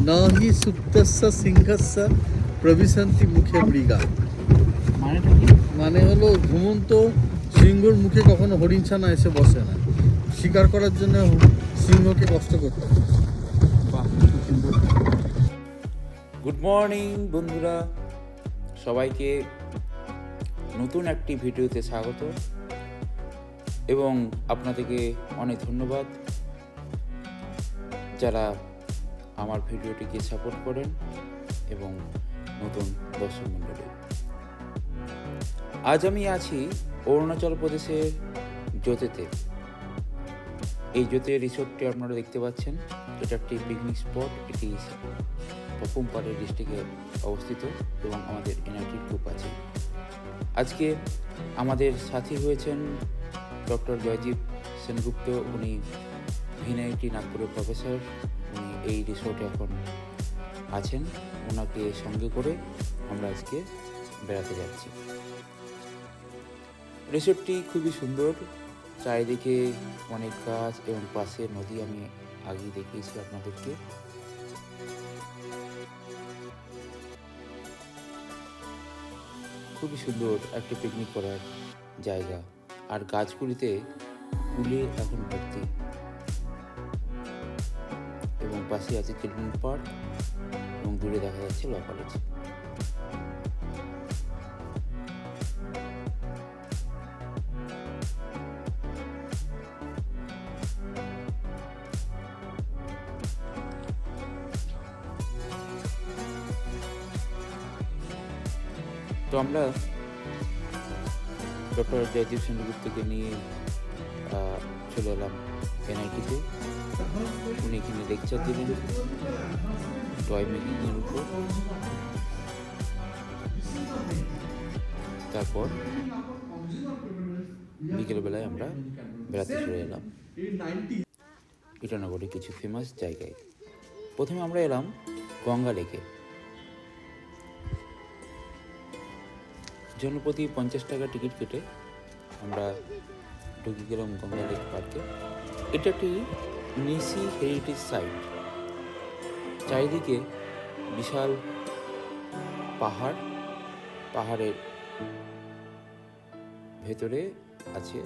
ন হি সুপ্তস্য সিংহস্য প্রবিশন্তি মুখে মৃগা। মানেটা কি? মানে হলো ঘুমন্ত সিংহর মুখে কখনো হরিণ ছানা এসে বসে না, শিকার করার জন্য সিংহকে কষ্ট করতে হয়। বাহ, খুব সুন্দর। গুড মর্নিং বন্ধুরা, সবাইকে নতুন একটি ভিডিওতে স্বাগত এবং আপনাদেরকে অনেক ধন্যবাদ যারা আমার ভিডিওটিকে সাপোর্ট করেন এবং নতুন দর্শক মণ্ডলী। আজ আমি আছি অরুণাচল প্রদেশের জোতেতে। এই জোতে রিসোর্টটি আপনারা দেখতে পাচ্ছেন, এটা একটি পিকনিক স্পট। এটি পপুমপারে ডিস্ট্রিক্টে অবস্থিত এবং আমাদের এনআইটি গ্রুপ আছে। আজকে আমাদের সাথী হয়েছেন ডক্টর জয়দীপ সেনগুপ্ত। উনি ভিএনআইটি নাগপুরের প্রফেসর। উনি এই রিসোর্টে এখন আছেন। ওনাকে সঙ্গে করে আমরা আজকে বেড়াতে যাচ্ছি। রিসোর্টটি খুবই সুন্দর, চারিদিকে অনেক গাছ এবং পাশে নদী। আমি আগেই দেখিয়েছি আপনাদেরকে। খুবই সুন্দর একটি পিকনিক করার জায়গা, আর গাছগুলিতে ফুলে এখন ভর্তি এবং পাশে আছে চিলড্রেন পার্ক এবং দূরে দেখা যাচ্ছে ল কলেজ। তো আমরা ডক্টর জয়দীপ সেনগুপ্তকে নিয়ে চলে এলাম এনআইটিতে। উনি এখানে লেকচার দিলেন টয় মেকিংয়ের উপর। তারপর বিকেলবেলায় আমরা বেড়াতে চলে এলাম ইটানগরে কিছু ফেমাস জায়গায়। প্রথমে আমরা এলাম গঙ্গা লেকে। জনপ্রতি 50 টাকা টিকিট কেটে আমরা ঢুকে গেলাম গঙ্গা লেক পার্কে। এটা একটি নিসি হেরিটেজ সাইট। চারিদিকে বিশাল পাহাড়, পাহাড়ের ভেতরে আছে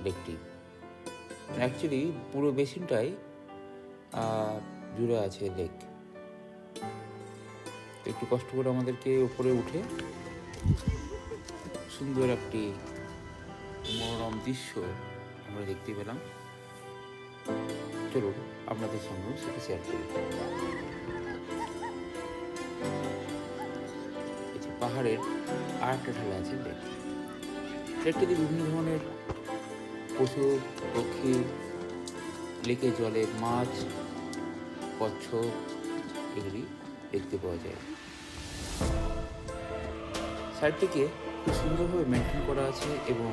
লেকটি। অ্যাকচুয়ালি পুরো বেসিনটাই জুড়ে আছে লেক। একটু কষ্ট করে আমাদেরকে উপরে উঠে সুন্দর একটি মনোরম দৃশ্য আমরা দেখতে পেলাম। চলুন আপনাদের সঙ্গেও সেটা শেয়ার করি। পাহাড়ের আর একটা ঢালে আছে লেক। লেকটিতে বিভিন্ন ধরনের পশু পক্ষী, লেকে জলে মাছ, কচ্ছপ এগুলি দেখতে পাওয়া যায়। সাইডটিকে খুব সুন্দরভাবে মেনটেন করা আছে এবং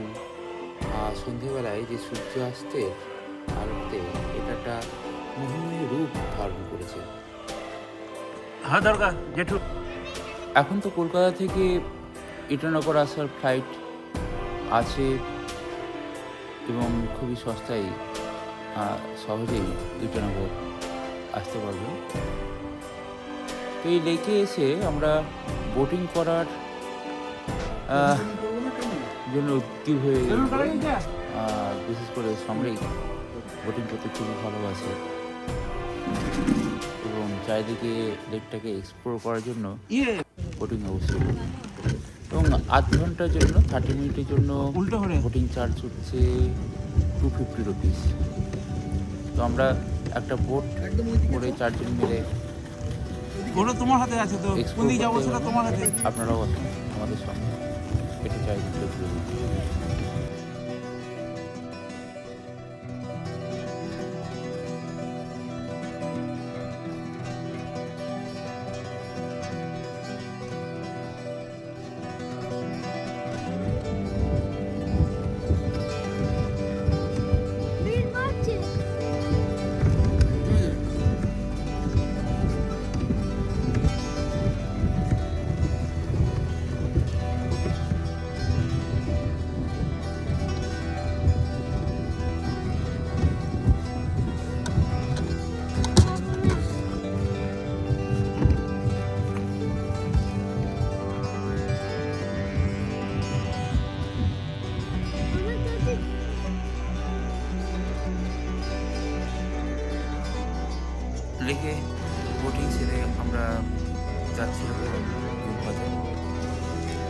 সন্ধ্যেবেলায় যে সূর্যাস্তের আলোতে এটা একটা মোহনীয় রূপ ধারণ করেছে। হ্যাঁ দরকার জেঠু। এখন তো কলকাতা থেকে ইটানগর আসার ফ্লাইট আছে এবং খুবই সস্তায় সহজেই ইটানগর আসতে পারবেন। তো এই লেকে এসে আমরা বোটিং করার জন্য উদ্যোগী হয়ে, বিশেষ করে সামরিক বোটিং করতে খুবই ভালোবাসে এবং চারিদিকে লেকটাকে এক্সপ্লোর করার জন্য বোটিং অবশ্যই। এবং আধ ঘন্টার জন্য 30 মিনিটের জন্য বোটিং চার্জ হচ্ছে 250 রুপিস। তো আমরা একটা বোট করে 4 জন মিলে তোমার হাতে আছে, তো কোন দিকে যাবো সেটা তোমার হাতে। আপনারাও আছেন আমাদের সঙ্গে। এটা চারিদিকে লেকে বোটিং সেরে আমরা যাচ্ছি এখন গুম্ফাতে।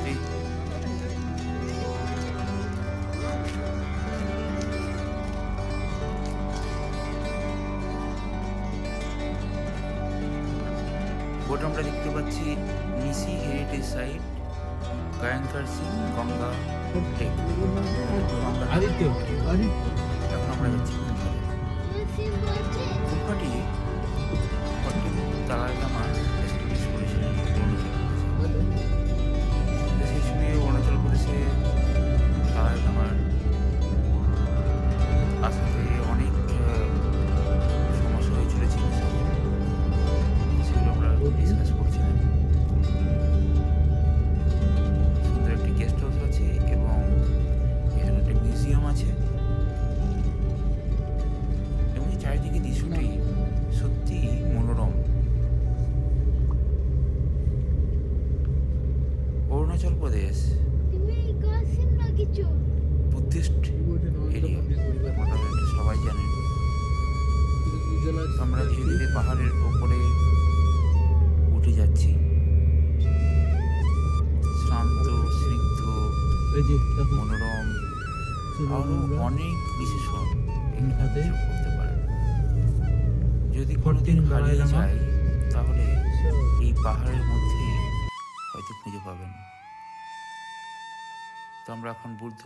ঠিক বোট আমরা দেখতে পাচ্ছি নিশি হেরিটেজ সাইট, গায়ঙ্কার সিং গঙ্গা টেক। আদিত্য এখন আমরা যাচ্ছি গুম্ফাতে। গুম্ফাটি দালাই লামা এস্টাবলিশ করেছিলেন সেই সময় অরুণাচল প্রদেশে দালাই লামার আসাতে অনেক সমস্যা হয়েছিল চীনের সাথে, সেগুলো আমরা ডিসকাস করছিলাম। সুন্দর একটি গেস্ট হাউস আছে এবং এখানে একটা মিউজিয়াম আছে এবং চারিদিকে দৃশ্যটি সত্যি মনোরম। অরুণাচল প্রদেশ বুদ্ধিস্ট এরিয়া, মোটামুটি সবাই জানেন। আমরা ধীরে ধীরে পাহাড়ের ওপরে উঠে যাচ্ছি। শান্ত, স্নিগ্ধ, মনোরম, আরো অনেক বিশেষণ এখানে যোগ করতে পারে। যদি কোনোদিন হারিয়ে যায় তাহলে এই পাহাড়ের মধ্যে হয়তো খুঁজে পাবেন। তো আমরা এখন বুদ্ধ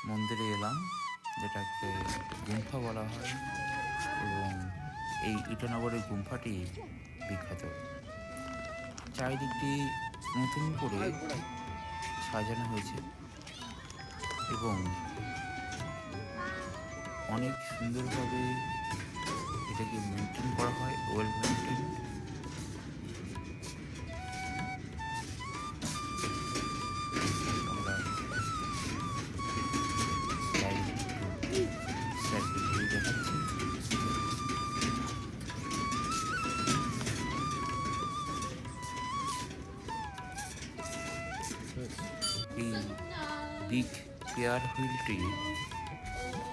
মন্দিরে এলাম, যেটাকে গুম্ফা বলা হয় এবং এই ইটানগরের গুম্ফাটি বিখ্যাত। চারিদিকটি নতুন করে সাজানো হয়েছে এবং অনেক সুন্দরভাবে এটাকে মেনটেন করা হয়, ওয়েল মেনটেন। আমরা দেখাচ্ছি। এই বিগ পেয়ার হুইলটি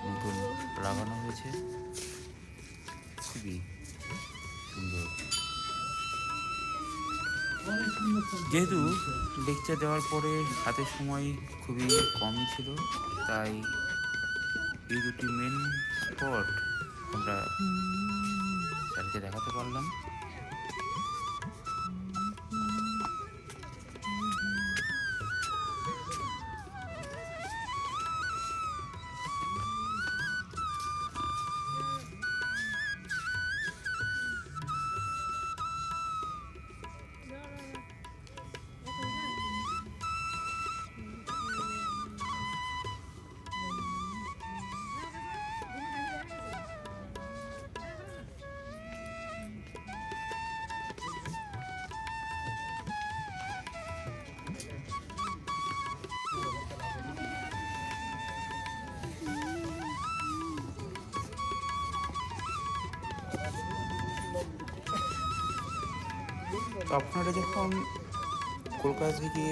নতুন লাগানো হয়েছে, খুবই সুন্দর। যেহেতু লেকচার দেওয়ার পরে হাতে সময় খুবই কমই ছিল, তাই এই দুটি মেন স্পট আমরা স্যারকে দেখাতে পারলাম। তো আপনারা যখন কলকাতা থেকে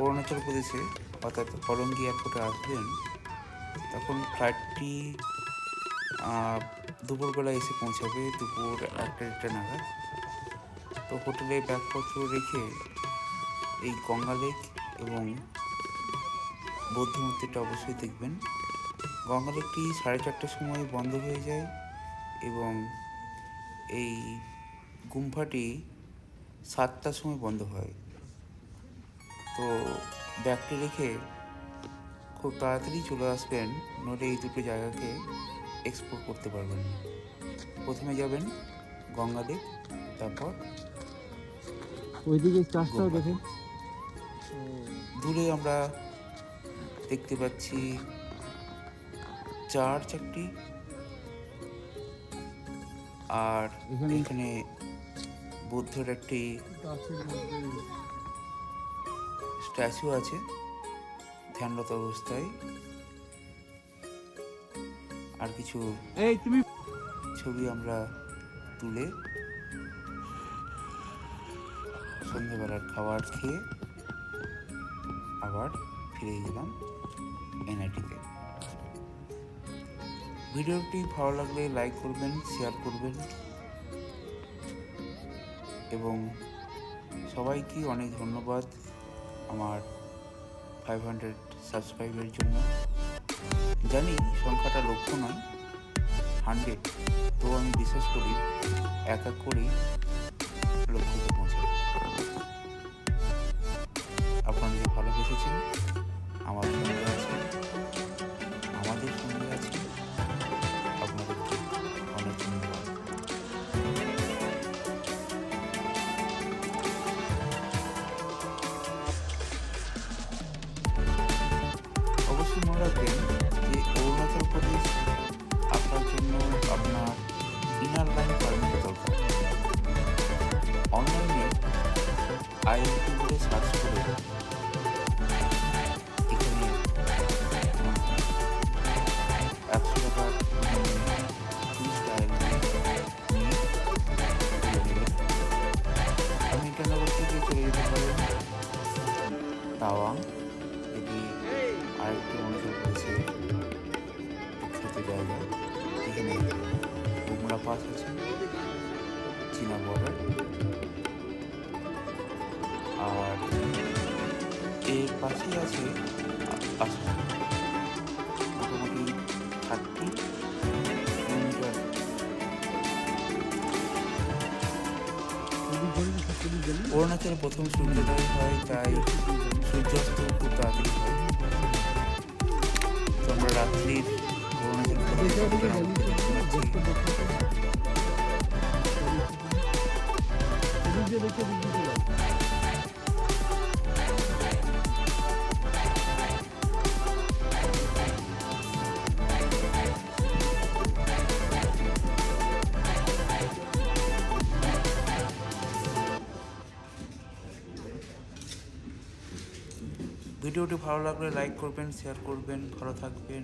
অরুণাচল প্রদেশে অর্থাৎ হলঙ্গি এয়ারপোর্টে আসবেন, তখন ফ্লাইটটি দুপুরবেলা এসে পৌঁছাবে, দুপুর 1টা নাগাদ। তো হোটেলে ব্যাগপত্র রেখে এই গঙ্গা লেক এবং বৌদ্ধ মন্দিরটা অবশ্যই দেখবেন। গঙ্গা লেকটি 4:30টার সময় বন্ধ হয়ে যায় এবং এই গুম্ফাটি 7টার সময় বন্ধ হয়। তো ব্যাগটি রেখে খুব তাড়াতাড়ি চলে আসবেন, নইলে এই দুটো জায়গাকে এক্সপ্লোর করতে পারবেন। প্রথমে যাবেন গঙ্গা লেক, তারপর ওইদিকে চাষটাও দেখেন। দূরে আমরা দেখতে পাচ্ছি চার্চ একটি, আর এখানে বুদ্ধের একটি স্ট্যাচু আছে ধ্যানরত অবস্থায়। আর কিছু ছবি আমরা তুলে সন্ধ্যেবেলার খাবার খেয়ে আবার ফিরে গেলাম এনআইটিতে। ভিডিওটি ভালো লাগলে লাইক করবেন, শেয়ার করবেন এবং সবাইকে অনেক ধন্যবাদ আমার 500 সাবস্ক্রাইবের জন্য। জানি সংখ্যাটা লক্ষ্য নয়, 100, তো আমি বিশ্বাস করি এক এক করেই লক্ষ্যতে পৌঁছে। আপনারা যে ভালোবেসেছেন, আমার সঙ্গে আছেন, আমাদের সঙ্গে আছেন, আপনাদেরকে অনেক ধন্যবাদ। অবশ্যই মনে রাখবেন যে অরুণাচল প্রদেশ আপনার জন্য আপনার ইনার লাইন পারমিট দরকার। অনলাইনে আইএলটি বলে সার্চ করে এখানে 100 টাকার টুরিস্ট আইএলটি নিয়ে তুলে নেবেন। আপনি ইন্টারনগর থেকে চলে যেতে পারেন তাওয়াং, এটি আরেকটি অঞ্চল রয়েছে বিখ্যাত জায়গা, যেখানে বুমরা পাস আছে, চীনা বর্ডার। আর এর পাশেই আছে আসাম, মোটামুটি 30 কিলোমিটার। অরুণাচলে প্রথম সূর্যোদয় হয়, তাই সূর্যাস্ত খুব তাড়াতাড়ি হয়। তো আমরা রাত্রির অরুণাচল ভিডিওটি ভালো লাগলে লাইক করবেন, শেয়ার করবেন, ভালো থাকবেন।